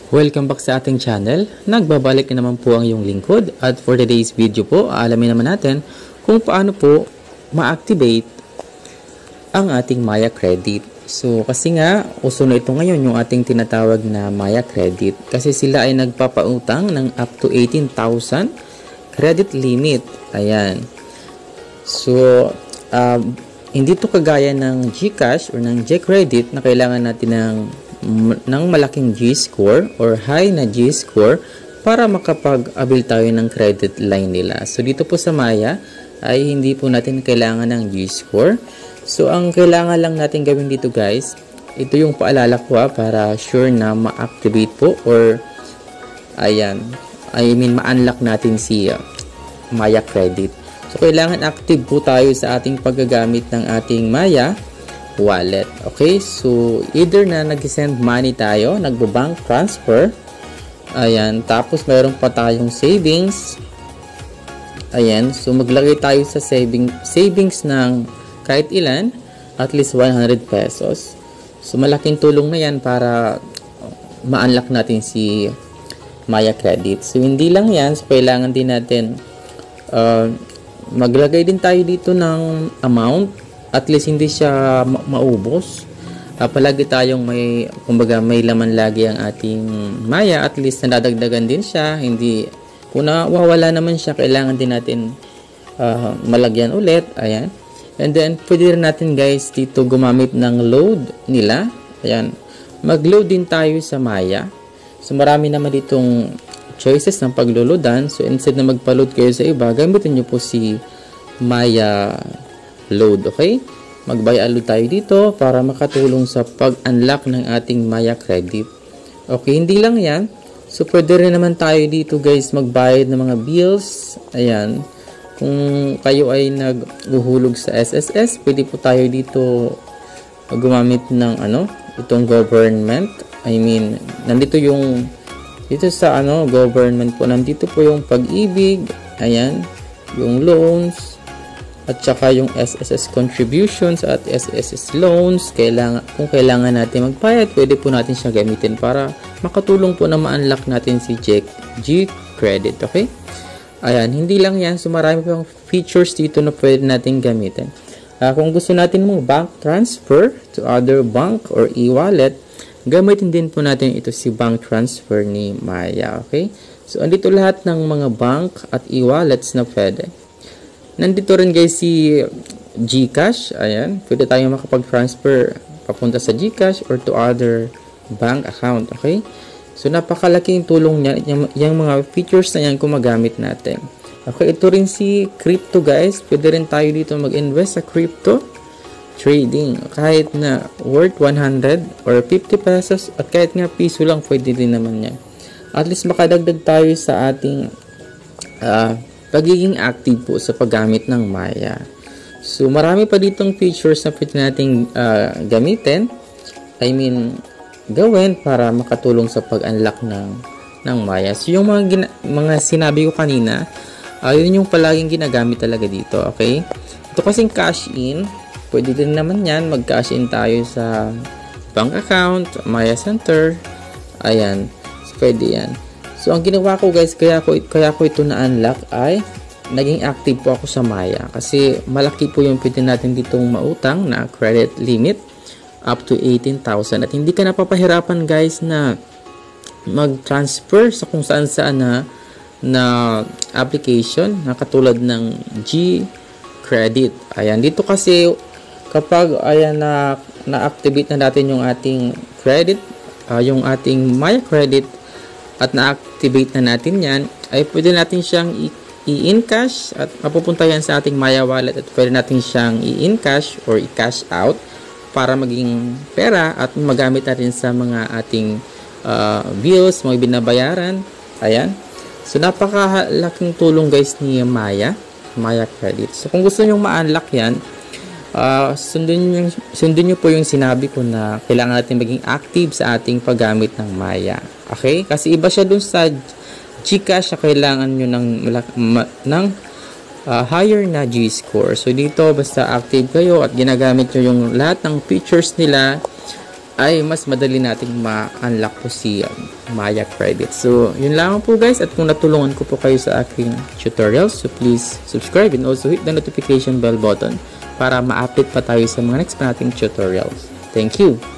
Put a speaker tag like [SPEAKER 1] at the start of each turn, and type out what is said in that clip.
[SPEAKER 1] Welcome back sa ating channel. Nagbabalik na naman po ang iyong lingkod at for today's video po, aalamin naman natin kung paano po ma-activate ang ating Maya Credit. So kasi nga, uso na ito ngayon yung ating tinatawag na Maya Credit kasi sila ay nagpapautang ng up to 18,000 credit limit. Ayan. So, hindi to kagaya ng GCash or ng GCredit na kailangan natin ng malaking G-score or high na G-score para makapag-avail tayo ng credit line nila. So, dito po sa Maya ay hindi po natin kailangan ng G-score. So, ang kailangan lang natin gawin dito guys, ito yung paalala ko para sure na ma-activate po or ma-unlock natin si Maya Credit. So, kailangan active po tayo sa ating paggagamit ng ating Maya wallet. Okay, so either na nag-send money tayo, nagbo-bank transfer, ayan, tapos mayroon pa tayong savings, ayan, so maglagay tayo sa savings ng kahit ilan, at least 100 pesos. So malaking tulong na yan para ma-unlock natin si Maya Credit. So hindi lang yan, so kailangan din natin maglagay din tayo dito ng amount. At least hindi siya maubos. Palagi tayong may laman lagi ang ating Maya. At least nadadagdagan din siya. Hindi, kung nawawala naman siya, kailangan din natin malagyan ulit. Ayan. And then, pwede rin natin guys dito gumamit ng load nila. Ayan. Mag-load din tayo sa Maya. So, marami naman ditong choices ng pagluludan. So, instead na magpa-load kayo sa iba, gamitin nyo po si Maya load. Okay? Mag-buy a load tayo dito para makatulong sa pag-unlock ng ating Maya Credit. Okay, hindi lang yan. So, pwede rin naman tayo dito guys magbayad ng mga bills. Ayan. Kung kayo ay naghuhulog sa SSS, pwede po tayo dito gumamit ng itong government. I mean, nandito yung dito sa government po. Nandito po yung pag-ibig. Ayan. Yung loans. At saka yung SSS contributions at SSS loans, kung kailangan natin magbayad, pwede po natin siya gamitin para makatulong po na ma-unlock natin si GCredit. Okay? Ayan, hindi lang yan. So, marami pang features dito na pwede natin gamitin. Kung gusto natin mong bank transfer to other bank or e-wallet, gamitin din po natin ito si bank transfer ni Maya. Okay? So, andito lahat ng mga bank at e-wallets na pwede. Nandito rin guys si GCash. Ayan. Pwede tayong makapag-transfer papunta sa GCash or to other bank account. Okay? So, napakalaking tulong niya. Yung mga features na yan kung magamit natin. Okay. Ito rin si crypto guys. Pwede rin tayo dito mag-invest sa crypto trading. Kahit na worth 100 or 50 pesos at kahit nga piso lang pwede din naman yan. At least makadagdag tayo sa ating pagiging active po sa paggamit ng Maya. So, marami pa ditong features na pwede nating gamitin. I mean, gawin para makatulong sa pag-unlock ng Maya. So, yung mga sinabi ko kanina, yun yung palaging ginagamit talaga dito. Okay? Ito kasing cash in. Pwede din naman yan. Mag-cash in tayo sa bank account, Maya Center. Ayan. So, pwede yan. So, ang ginawa ko guys, kaya ko ito na-unlock ay naging active po ako sa Maya. Kasi malaki po yung pwede natin ditong mautang na credit limit up to 18,000. At hindi ka napapahirapan guys na mag-transfer sa kung saan na application na katulad ng GCredit. Ayan, dito kasi kapag na-activate na natin yung ating credit, yung ating Maya Credit, at na-activate na natin yan, ay pwede natin siyang i-encash at mapupunta yan sa ating Maya wallet at pwede natin siyang i-encash or i-cash out para maging pera at magamit natin sa mga ating bills, mga binabayaran. Ayan. So, napakalaking tulong guys ni Maya Credit. So, kung gusto nyo ma-unlock yan, sundin nyo po yung sinabi ko na kailangan natin maging active sa ating paggamit ng Maya. Okay? Kasi iba siya dun sa GCash, kailangan nyo ng higher na G-score. So, dito basta active kayo at ginagamit nyo yung lahat ng features nila ay mas madali nating ma-unlock po si Maya Credit. So, yun lamang po guys, at kung natulungan ko po kayo sa aking tutorials, so please subscribe and also hit the notification bell button para ma-update pa tayo sa mga next nating tutorials. Thank you!